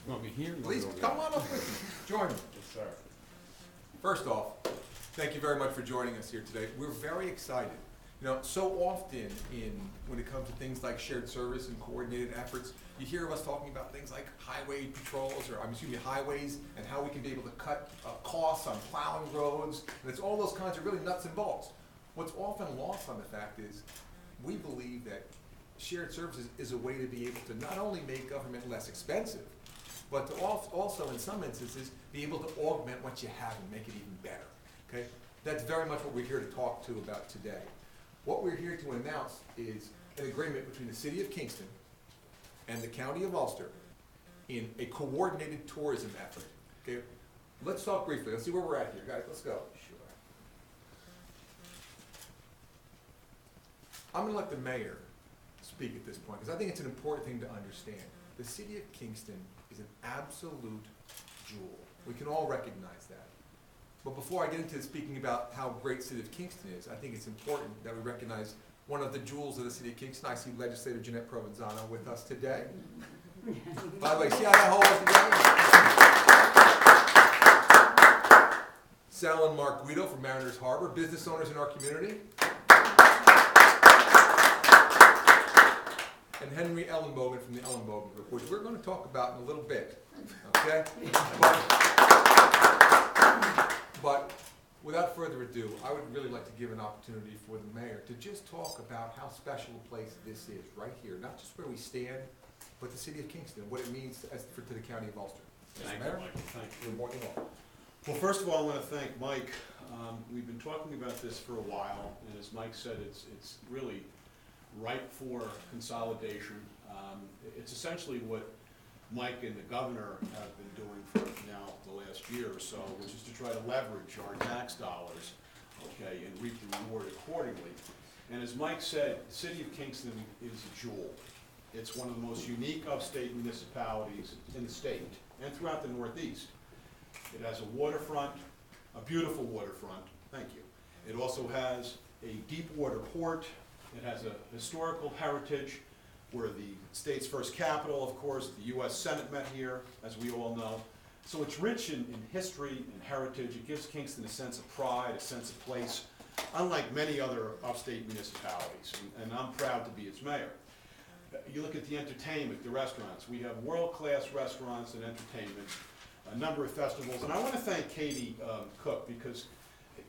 Want me here? Please come on up with me. Join me. Yes, sir. First off, thank you very much for joining us here today. We're very excited. You know, so often when it comes to things like shared service and coordinated efforts, you hear of us talking about things like highway patrols, or highways, and how we can be able to cut costs on plowing roads, and it's all those kinds of really nuts and bolts. What's often lost on the fact is we believe that shared services is a way to be able to not only make government less expensive, but to also, in some instances, be able to augment what you have and make it even better. Okay? That's very much what we're here to talk to about today. What we're here to announce is an agreement between the City of Kingston and the County of Ulster in a coordinated tourism effort. Okay? Let's talk briefly. Let's see where we're at here, guys. Let's go. Sure. I'm going to let the mayor speak at this point, because I think it's an important thing to understand. The City of Kingston is an absolute jewel. We can all recognize that. But before I get into speaking about how great City of Kingston is, I think it's important that we recognize one of the jewels of the City of Kingston. I see Legislator Jeanette Provenzano with us today. By the way, see how that holds together? Sal and Mark Guido from Mariners Harbor, business owners in our community. And Henry Ellenbogen from the Ellenbogen Group, which we're going to talk about in a little bit. Okay? But without further ado, I would really like to give an opportunity for the mayor to just talk about how special a place this is right here. Not just where we stand, but the City of Kingston, what it means to the County of Ulster. Thank Mayor? you, Mike. Thank you. You're more than welcome. Well, first of all, I want to thank Mike. We've been talking about this for a while, and as Mike said, it's really ripe for consolidation. It's essentially what Mike and the governor have been doing for now the last year or so, which is to try to leverage our tax dollars, okay, and reap the reward accordingly. And as Mike said, the City of Kingston is a jewel. It's one of the most unique upstate municipalities in the state and throughout the Northeast. It has a waterfront, a beautiful waterfront, thank you. It also has a deep water port. It has a historical heritage. We're the state's first capital, of course. The U.S. Senate met here, as we all know. So it's rich in history and heritage. It gives Kingston a sense of pride, a sense of place, unlike many other upstate municipalities, and I'm proud to be its mayor. You look at the entertainment, the restaurants. We have world-class restaurants and entertainment, a number of festivals, and I want to thank Katie Cook, because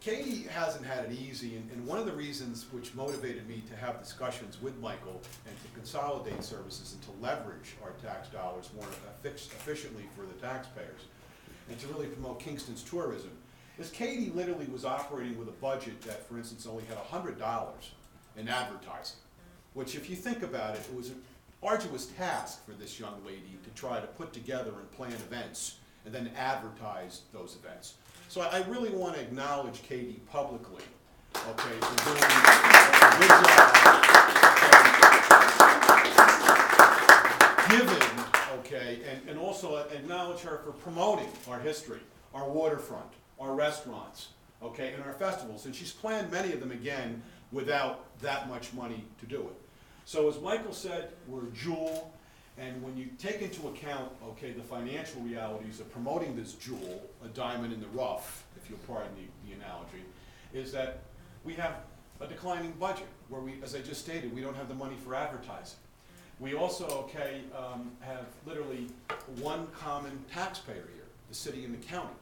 Katie hasn't had it easy, and one of the reasons which motivated me to have discussions with Michael and to consolidate services and to leverage our tax dollars more efficiently for the taxpayers and to really promote Kingston's tourism is Katie literally was operating with a budget that, for instance, only had $100 in advertising, which, if you think about it, it was an arduous task for this young lady to try to put together and plan events and then advertise those events. So I really want to acknowledge Katie publicly, okay, for doing a good job, giving, okay, and also acknowledge her for promoting our history, our waterfront, our restaurants, okay, and our festivals. And she's planned many of them again without that much money to do it. So as Michael said, we're a jewel. And when you take into account, okay, the financial realities of promoting this jewel, a diamond in the rough, if you'll pardon the analogy, is that we have a declining budget where we, as I just stated, we don't have the money for advertising. We also, okay, have literally one common taxpayer here, the city and the county.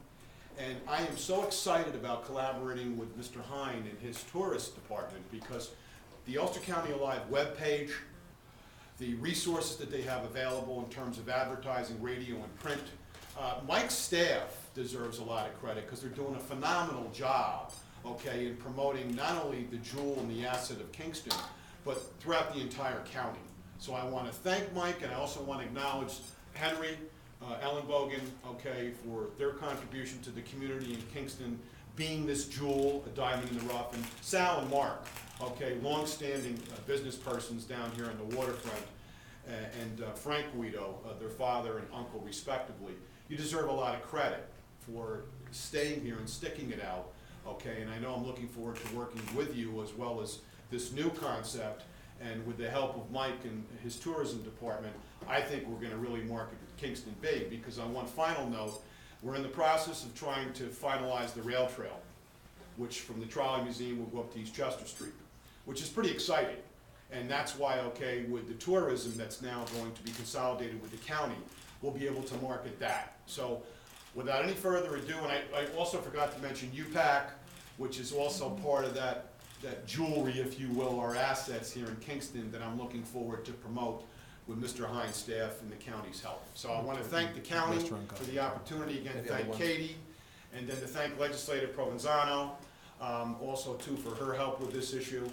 And I am so excited about collaborating with Mr. Hein and his tourist department, because the Ulster County Alive webpage, the resources that they have available in terms of advertising, radio, and print. Mike's staff deserves a lot of credit because they're doing a phenomenal job, okay, in promoting not only the jewel and the asset of Kingston, but throughout the entire county. So I want to thank Mike, and I also want to acknowledge Henry Ellenbogen, okay, for their contribution to the community in Kingston, being this jewel, a diamond in the rough, and Sal and Mark, okay, long-standing business persons down here on the waterfront, and Frank Guido, their father and uncle respectively. You deserve a lot of credit for staying here and sticking it out, okay, and I know I'm looking forward to working with you as well as this new concept, and with the help of Mike and his tourism department, I think we're gonna really market Kingston big, because on one final note, we're in the process of trying to finalize the rail trail, which from the Trolley Museum will go up to East Chester Street, which is pretty exciting. And that's why, okay, with the tourism that's now going to be consolidated with the county, we'll be able to market that. So without any further ado, and I also forgot to mention UPAC, which is also part of that jewelry, if you will, our assets here in Kingston that I'm looking forward to promote with Mr. Hines' staff and the county's help. So I want to thank the county for the opportunity, again, to thank Katie, and then to thank Legislator Provenzano, also too for her help with this issue.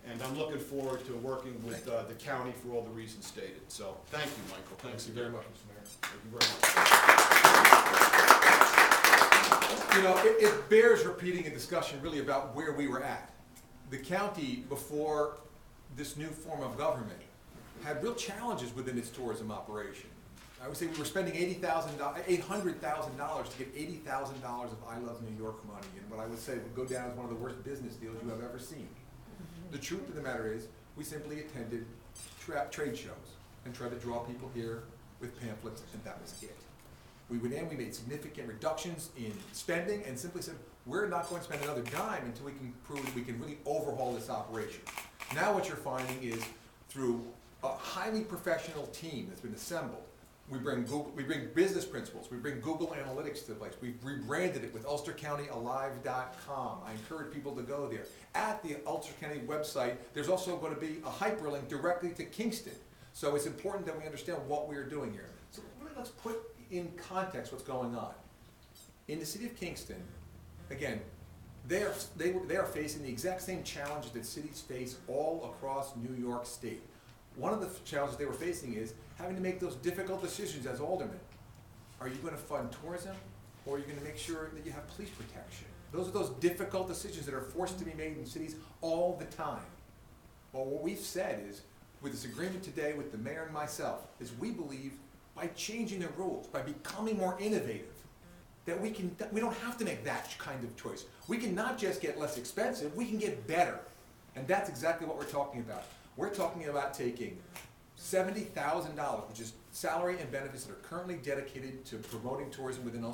And I'm looking forward to working with the county for all the reasons stated. So thank you, Michael. Thank you very much, Mr. Mayor. Thank you very much. You know, it bears repeating a discussion really about where we were at. The county, before this new form of government, had real challenges within its tourism operation. I would say we were spending $800,000 to get $80,000 of I Love New York money, and what I would say would go down as one of the worst business deals you have ever seen. The truth of the matter is, we simply attended trade shows and tried to draw people here with pamphlets, and that was it. We went in, we made significant reductions in spending, and simply said, we're not going to spend another dime until we can prove that we can really overhaul this operation. Now what you're finding is, through a highly professional team that's been assembled, we bring business principles, we bring Google Analytics to the place, we've rebranded it with UlsterCountyAlive.com. I encourage people to go there. At the Ulster County website, there's also going to be a hyperlink directly to Kingston. So it's important that we understand what we're doing here. So really, let's put in context what's going on. In the city of Kingston, again, they are facing the exact same challenges that cities face all across New York State. One of the challenges they were facing is having to make those difficult decisions as aldermen. Are you going to fund tourism, or are you going to make sure that you have police protection? Those are those difficult decisions that are forced to be made in cities all the time. Well, what we've said is, with this agreement today with the mayor and myself, is we believe by changing the rules, by becoming more innovative, that we don't have to make that kind of choice. We can not just get less expensive, we can get better. And that's exactly what we're talking about. We're talking about taking $70,000, which is salary and benefits that are currently dedicated to promoting tourism within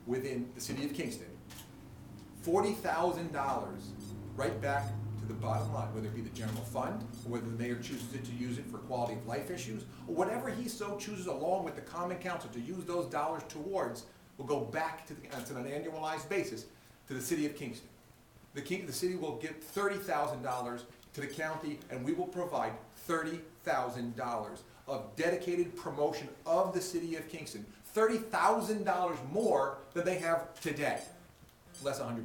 within the city of Kingston. $40,000 right back to the bottom line, whether it be the general fund, or whether the mayor chooses to use it for quality of life issues, or whatever he so chooses along with the common council to use those dollars towards, will go back to on an annualized basis to the city of Kingston. The city will give $30,000 to the county, and we will provide $30,000 of dedicated promotion of the city of Kingston. $30,000 more than they have today, less $100.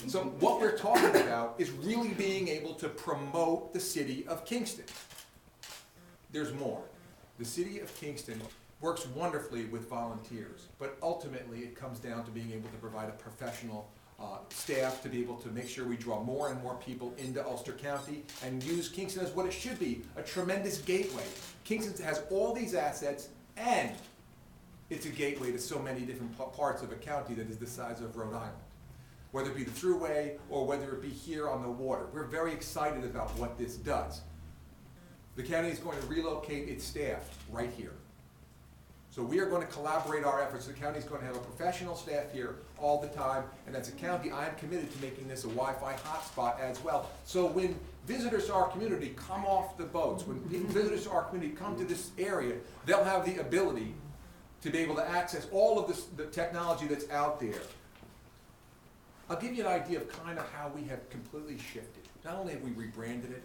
So what we're talking about is really being able to promote the city of Kingston. There's more. The city of Kingston works wonderfully with volunteers, but ultimately it comes down to being able to provide a professional staff to be able to make sure we draw more and more people into Ulster County and use Kingston as what it should be, a tremendous gateway. Kingston has all these assets, and it's a gateway to so many different parts of a county that is the size of Rhode Island. Whether it be the Thruway or whether it be here on the water. We're very excited about what this does. The county is going to relocate its staff right here. So we are going to collaborate our efforts. The county is going to have a professional staff here all the time, and as a county, I am committed to making this a Wi-Fi hotspot as well. So when visitors to our community come off the boats, when visitors to our community come to this area, they'll have the ability to be able to access all of the technology that's out there. I'll give you an idea of kind of how we have completely shifted. Not only have we rebranded it,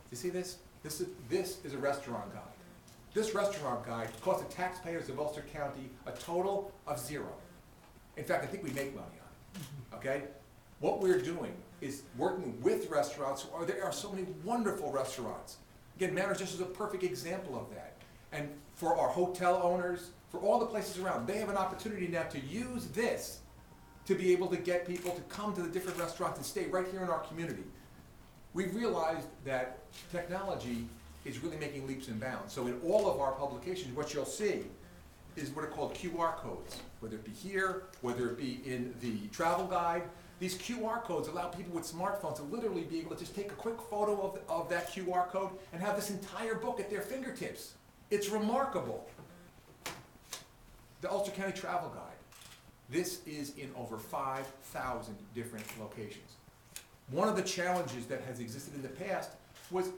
you see this? This is a restaurant guide. This restaurant guide costs the taxpayers of Ulster County a total of $0. In fact, I think we make money on it, okay? What we're doing is working with restaurants. There are so many wonderful restaurants. Again, Manor's just is a perfect example of that. And for our hotel owners, for all the places around, they have an opportunity now to use this to be able to get people to come to the different restaurants and stay right here in our community. We've realized that technology is really making leaps and bounds. So in all of our publications, what you'll see is what are called QR codes, whether it be here, whether it be in the travel guide. These QR codes allow people with smartphones to literally be able to just take a quick photo of that QR code and have this entire book at their fingertips. It's remarkable. The Ulster County Travel Guide. This is in over 5,000 different locations. One of the challenges that has existed in the past was,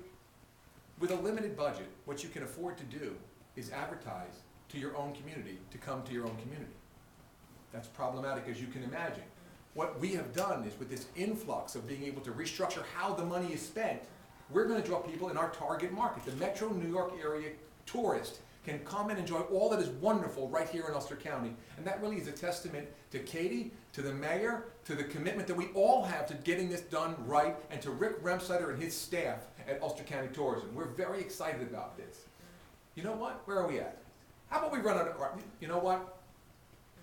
with a limited budget, what you can afford to do is advertise to your own community to come to your own community. That's problematic, as you can imagine. What we have done is, with this influx of being able to restructure how the money is spent, we're going to draw people in our target market. The Metro New York area tourist can come and enjoy all that is wonderful right here in Ulster County. And that really is a testament to Katie, to the mayor, to the commitment that we all have to getting this done right, and to Rick Remsider and his staff at Ulster County Tourism. We're very excited about this. You know what? Where are we at? How about we run out of, you know what?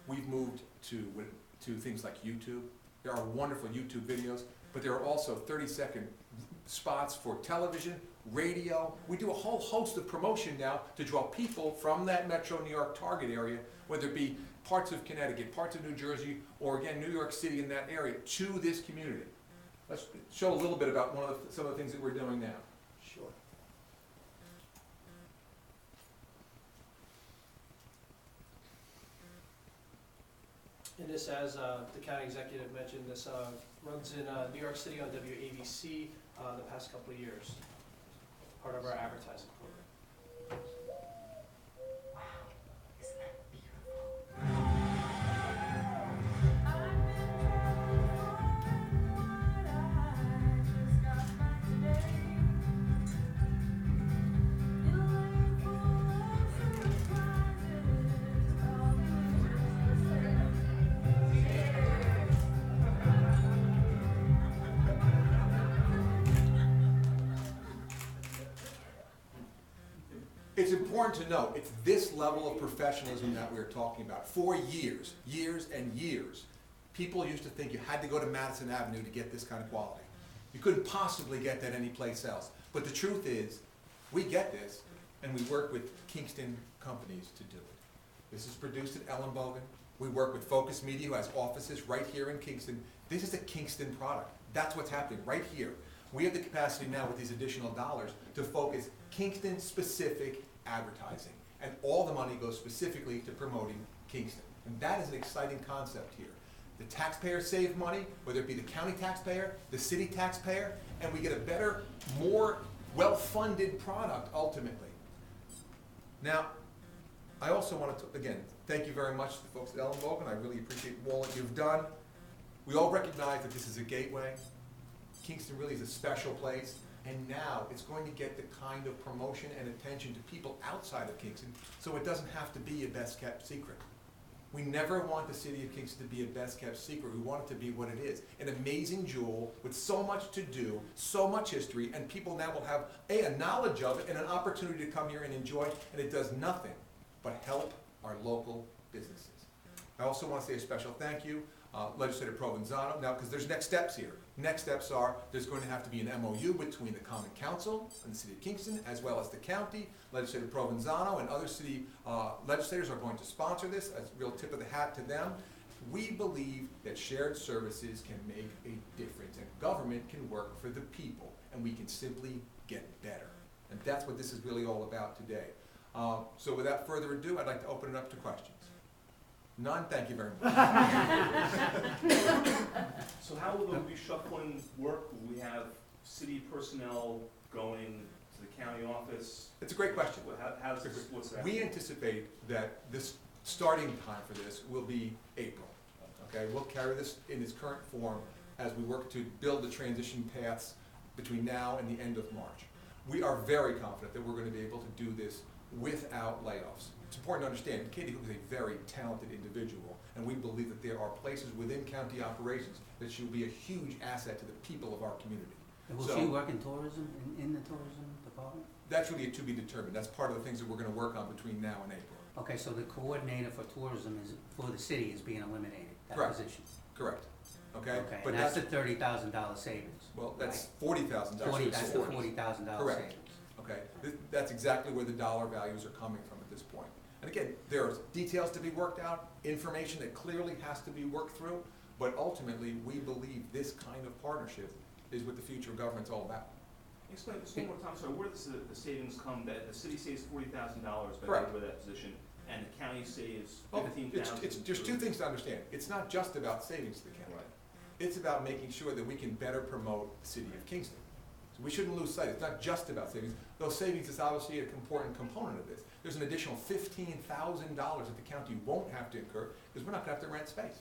We've moved to things like YouTube. There are wonderful YouTube videos, but there are also 30-second spots for television, radio. We do a whole host of promotion now to draw people from that Metro New York target area, whether it be parts of Connecticut, parts of New Jersey, or again, New York City in that area, to this community. Let's show a little bit about some of the things that we're doing now. Sure. And this, as the county executive mentioned, this runs in New York City on WABC the past couple of years, part of our advertising program. It's important to note, it's this level of professionalism that we're talking about. For years and years, people used to think you had to go to Madison Avenue to get this kind of quality. You couldn't possibly get that anyplace else. But the truth is, we get this, and we work with Kingston companies to do it. This is produced at Ellenbogen. We work with Focus Media, who has offices right here in Kingston. This is a Kingston product. That's what's happening right here. We have the capacity now, with these additional dollars, to focus Kingston-specific advertising. And all the money goes specifically to promoting Kingston. And that is an exciting concept here. The taxpayers save money, whether it be the county taxpayer, the city taxpayer, and we get a better, more well-funded product ultimately. Now, I also want to, again, thank you very much to the folks at Ellenbogen. I really appreciate all that you've done. We all recognize that this is a gateway. Kingston really is a special place, and now it's going to get the kind of promotion and attention to people outside of Kingston, so it doesn't have to be a best-kept secret. We never want the city of Kingston to be a best-kept secret. We want it to be what it is, an amazing jewel with so much to do, so much history, and people now will have a knowledge of it and an opportunity to come here and enjoy, and it does nothing but help our local businesses. I also want to say a special thank you, Legislator Provenzano, now, because there's next steps here. Next steps are, there's going to have to be an MOU between the Common Council and the City of Kingston, as well as the county. Legislator Provenzano and other city legislators are going to sponsor this, as a real tip of the hat to them. We believe that shared services can make a difference, and government can work for the people, and we can simply get better. And that's what this is really all about today. So without further ado, I'd like to open it up to questions. None? Thank you very much. So how will the reshuffling work? Will we have city personnel going to the county office? It's a great question. How does this, what's that? We anticipate that this starting time for this will be April. Okay, we'll carry this in its current form as we work to build the transition paths between now and the end of March. We are very confident that we're going to be able to do this without layoffs. It's important to understand, Katie Cook is a very talented individual, and we believe that there are places within county operations that she'll be a huge asset to the people of our community. And will So- she work in tourism, in the tourism department? That's really to be determined. That's part of the things that we're going to work on between now and April. Okay, so the coordinator for tourism is, for the city, is being eliminated, that Correct. position? Correct. Okay? Okay, But and that's the $30,000 savings? well, that's $40,000. That's the $40,000 Correct. savings? Okay? That's exactly where the dollar values are coming from at this point. And again, there are details to be worked out, information that clearly has to be worked through, But ultimately, we believe this kind of partnership is what the future of government's all about. Explain this one more time, sorry, where does the savings come, that the city saves $40,000 by Correct. getting rid of that position, and the county saves Well, $15,000? there's two things to understand. It's not just about savings to the county. Right. It's about making sure that we can better promote the city of Kingston. So we shouldn't lose sight. It's not just about savings. Though savings is obviously an important component of this. There's an additional $15,000 that the county won't have to incur because we're not gonna have to rent space.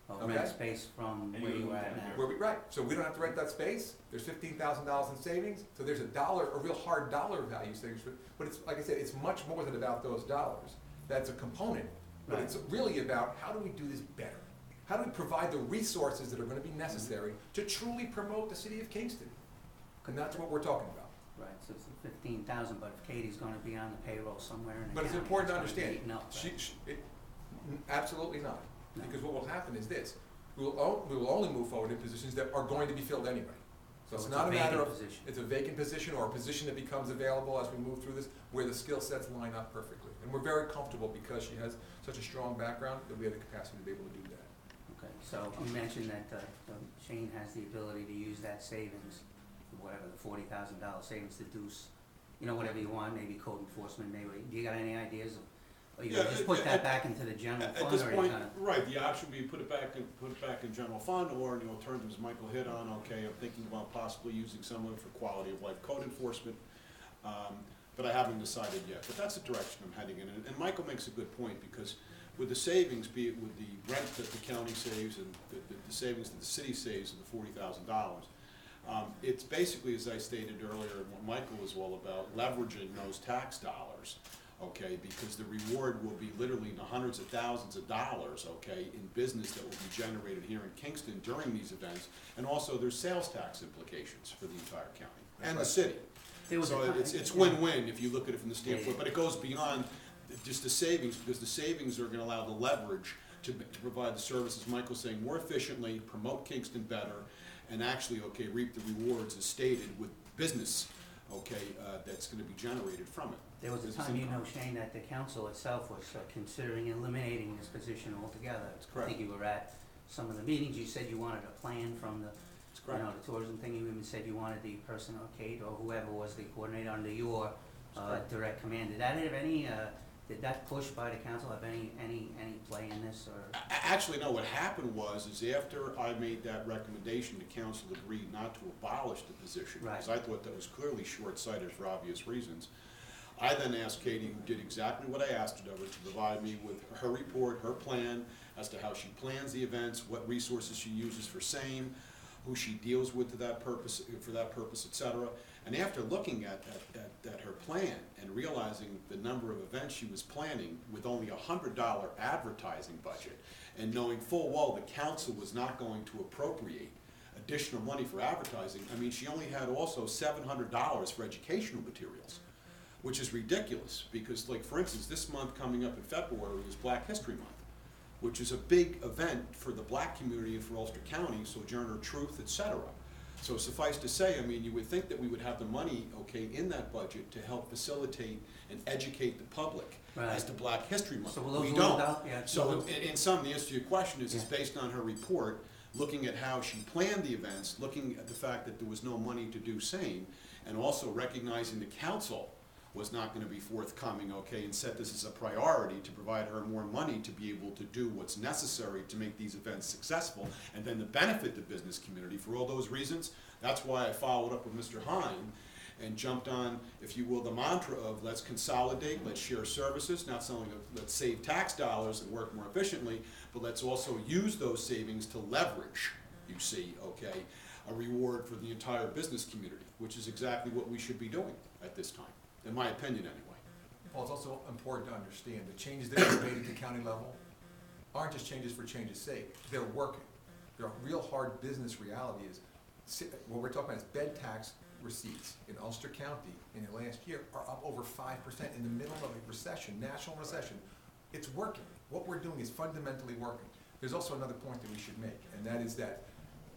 Or Okay. rent space from And where you you move are down now. here. Right, so we don't have to rent that space, there's $15,000 in savings, so there's a real hard dollar value savings, but it's, like I said, it's much more than about those dollars. That's a component, but it's really about how do we do this better? How do we provide the resources that are gonna be necessary to truly promote the city of Kingston? And that's what we're talking about. Right, so it's 15,000, but if Katie's gonna be on the payroll somewhere in the But it's county, important to gonna be understand, eaten up, right? absolutely not. No. Because what will happen is this, we will only move forward in positions that are going to be filled anyway. So it's not a matter of, vacant position. it's a vacant position or a position that becomes available as we move through this, where the skill sets line up perfectly. And we're very comfortable because she has such a strong background that we have the capacity to be able to do that. Okay, so you mentioned that Shayne has the ability to use that savings, whatever, the $40,000 savings to do, whatever you want, maybe code enforcement, maybe, do you got any ideas of, or you gonna just put that back into the general At fund, this or you point, gonna? right, the option would be put it back in general fund, or the alternatives Michael hit on, okay, I'm thinking about possibly using some of it for quality of life code enforcement, but I haven't decided yet, but that's the direction I'm heading in, and Michael makes a good point, because with the savings, be it with the rent that the county saves and the savings that the city saves of the $40,000, it's basically, as I stated earlier, and what Michael was all about, leveraging those tax dollars, okay, because the reward will be literally in the hundreds of thousands of dollars, okay, in business that will be generated here in Kingston during these events, and also there's sales tax implications for the entire county and the city. There was a So time- it's win-win if you look at it from the standpoint, but it goes beyond just the savings, because the savings are gonna allow the leverage to provide the services, Michael's saying, more efficiently, promote Kingston better, and actually, okay, reap the rewards as stated with business, okay, that's gonna be generated from it. There was a Business time, income. Shayne, that the council itself was considering eliminating this position altogether. That's correct. I think you were at some of the meetings, you said you wanted a plan from the, That's correct. the tourism thing, you even said you wanted the person, or Kate, or whoever was the coordinator under your, correct. direct command. Did that have any, did that push by the council have any play in this, or? Actually, no, what happened is after I made that recommendation, the council agreed not to abolish the position, because I thought that was clearly short-sighted for obvious reasons. I then asked Katie, who did exactly what I asked her to provide me with her report, her plan, as to how she plans the events, what resources she uses for same, who she deals with for that purpose, et cetera. And after looking at her plan and realizing the number of events she was planning with only a $100 advertising budget, and knowing full well the council was not going to appropriate additional money for advertising, I mean, she only had also $700 for educational materials, which is ridiculous, because, like, for instance, this month coming up in February is Black History Month, which is a big event for the black community and for Ulster County, Sojourner Truth, et cetera. So suffice to say, I mean, you would think that we would have the money, okay, in that budget to help facilitate and educate the public as to Black History Month. So will those We lose don't. out? Yeah, So in sum, the answer to your question is Yeah. based on her report, looking at how she planned the events, looking at the fact that there was no money to do same, and also recognizing the council was not gonna be forthcoming, okay, and set this as a priority to provide her more money to be able to do what's necessary to make these events successful, and then to benefit the business community. For all those reasons, that's why I followed up with Mr. Hein and jumped on, if you will, the mantra of let's consolidate, let's share services, not selling, let's save tax dollars and work more efficiently, but let's also use those savings to leverage, you see, okay, a reward for the entire business community, which is exactly what we should be doing at this time, in my opinion anyway. Well, it's also important to understand the changes that are made at the county level aren't just changes for change's sake. They're working. Their real hard business reality is, what we're talking about is bed tax receipts in Ulster County in the last year are up over 5% in the middle of a recession, national recession. It's working. What we're doing is fundamentally working. There's also another point that we should make, and that is that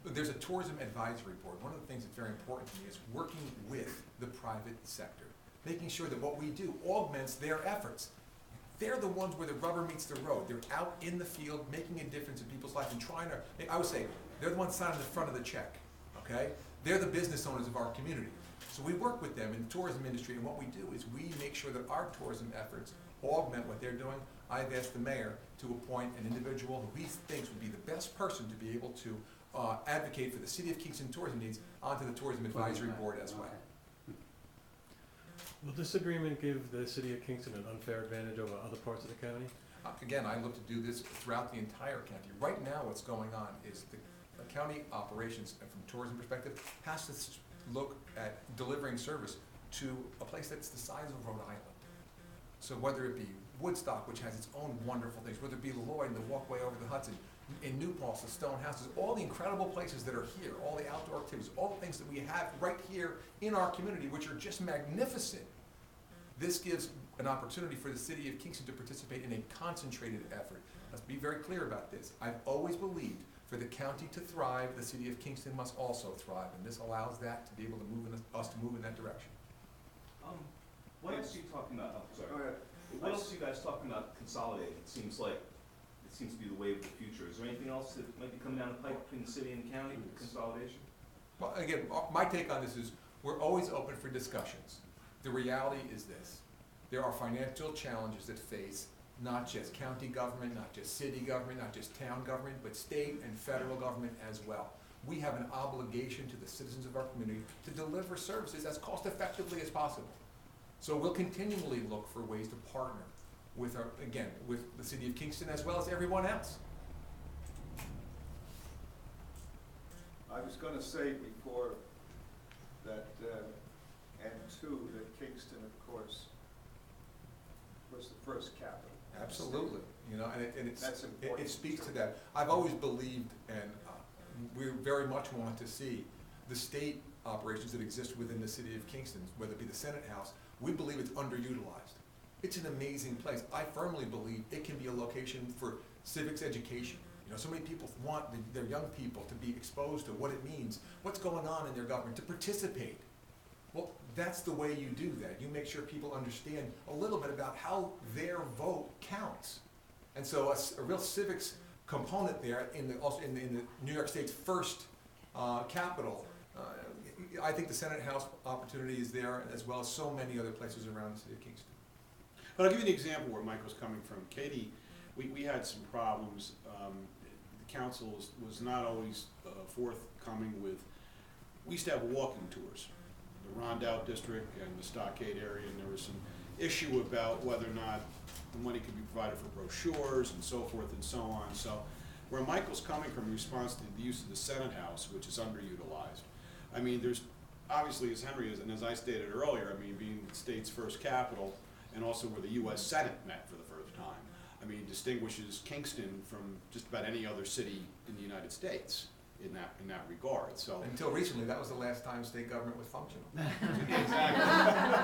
there's a tourism advisory board. One of the things that's very important to me is working with the private sector, making sure that what we do augments their efforts. They're the ones where the rubber meets the road. They're out in the field, making a difference in people's lives and trying to, I would say, they're the ones signing the front of the check, okay? They're the business owners of our community. So we work with them in the tourism industry, and what we do is we make sure that our tourism efforts augment what they're doing. I've asked the mayor to appoint an individual who he thinks would be the best person to be able to advocate for the City of Kingston tourism needs onto the Tourism Advisory Board as well. Will this agreement give the city of Kingston an unfair advantage over other parts of the county? Again, I look to do this throughout the entire county. Right now, what's going on is the county operations, from a tourism perspective, has to look at delivering service to a place that's the size of Rhode Island. So whether it be Woodstock, which has its own wonderful things, whether it be Lloyd and the walkway over the Hudson, in New Paltz, the stone houses, all the incredible places that are here, all the outdoor activities, all the things that we have right here in our community, which are just magnificent. This gives an opportunity for the City of Kingston to participate in a concentrated effort. Let's be very clear about this. I've always believed for the county to thrive, the City of Kingston must also thrive, and this allows that to be able to us to move in that direction. What else are you talking about? Oh, sorry. Go ahead. What else are you guys talking about consolidating? It seems to be the wave of the future. Is there anything else that might be coming down the pipe between the city and the county with consolidation? Well, again, my take on this is we're always open for discussions. The reality is this. There are financial challenges that face not just county government, not just city government, not just town government, but state and federal government as well. We have an obligation to the citizens of our community to deliver services as cost effectively as possible. So we'll continually look for ways to partner with with the City of Kingston as well as everyone else. I was gonna say before that, and two, that Kingston, of course, was the first capital. Absolutely, you know, That's important. it speaks to that. I've always believed, and we very much want to see the state operations that exist within the City of Kingston, whether it be the Senate House. We believe it's underutilized. It's an amazing place. I firmly believe it can be a location for civics education. You know, so many people want their young people to be exposed to what it means, what's going on in their government, to participate. Well, that's the way you do that. You make sure people understand a little bit about how their vote counts. And so a real civics component there also in the New York State's first capital. I think the Senate House opportunity is there, as well as so many other places around the City of Kingston. But I'll give you an example where Mike was coming from. Katie, we had some problems. The council was not always forthcoming with, we used to have walking tours, the Rondout District and the Stockade area, and there was some issue about whether or not the money could be provided for brochures and so forth and so on. So where Michael's coming from in response to the use of the Senate House, which is underutilized, I mean, there's obviously, as Henry is, and as I stated earlier, I mean, being the state's first capital, and also where the U.S. Senate met for the first time, I mean, distinguishes Kingston from just about any other city in the United States in that regard. So Until recently, that was the last time state government was functional.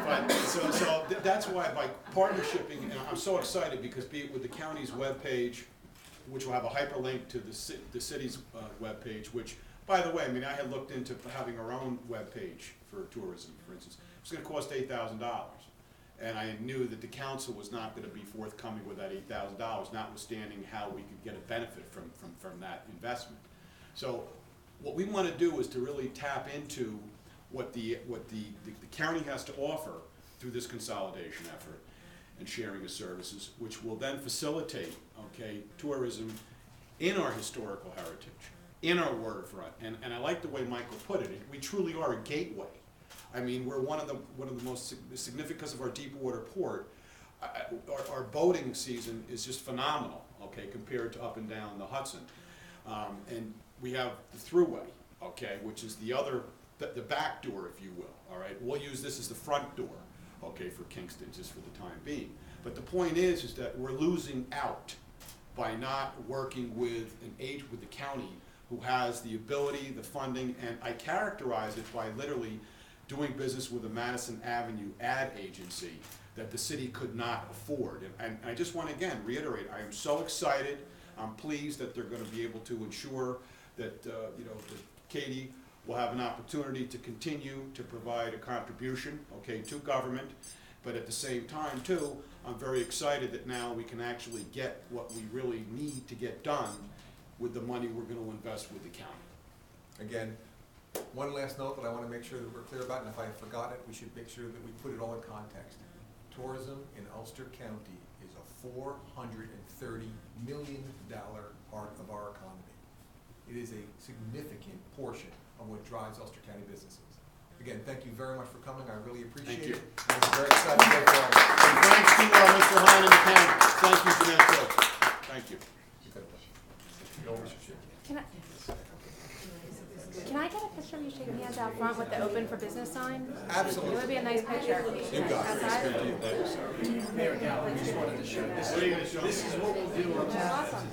But, so that's why by partnershiping, and I'm so excited because be it with the county's webpage, which will have a hyperlink to the city's webpage, which, by the way, I mean, I had looked into having our own webpage for tourism, for instance. It was gonna cost $8,000. And I knew that the council was not gonna be forthcoming with that $8,000, notwithstanding how we could get a benefit from that investment. So what we wanna do is to really tap into what the county has to offer through this consolidation effort and sharing of services, which will then facilitate, okay, tourism in our historical heritage, in our waterfront. And I like the way Michael put it. We truly are a gateway. I mean, we're one of the most significant, because of our deep water port. Our boating season is just phenomenal, okay, compared to up and down the Hudson. And we have the thruway, okay, which is the back door, if you will, all right? We'll use this as the front door, okay, for Kingston, just for the time being. But the point is that we're losing out by not working with with the county who has the ability, the funding, and I characterize it by literally doing business with a Madison Avenue ad agency that the city could not afford. And I just want to again reiterate, I am so excited. I'm pleased that they're going to be able to ensure that that Katie will have an opportunity to continue to provide a contribution, okay, to government. But at the same time, too, I'm very excited that now we can actually get what we really need to get done with the money we're gonna invest with the county. Again, one last note that I want to make sure that we're clear about, and if I forgot it, we should make sure that we put it all in context. Tourism in Ulster County is a $430 million part of our economy. It is a significant portion of what drives Ulster County businesses. Again, thank you very much for coming. I really appreciate Thank you. it. And we're very excited to go forward. And thanks to Mr. Hein and the county. Thank you for that, folks. Thank you. Can I get a picture of you shaking hands out front with the open for business sign? Absolutely. It would be a nice picture. You got it. Outside? Mayor Gallo, we just wanted to show this. This is what we'll do. Awesome.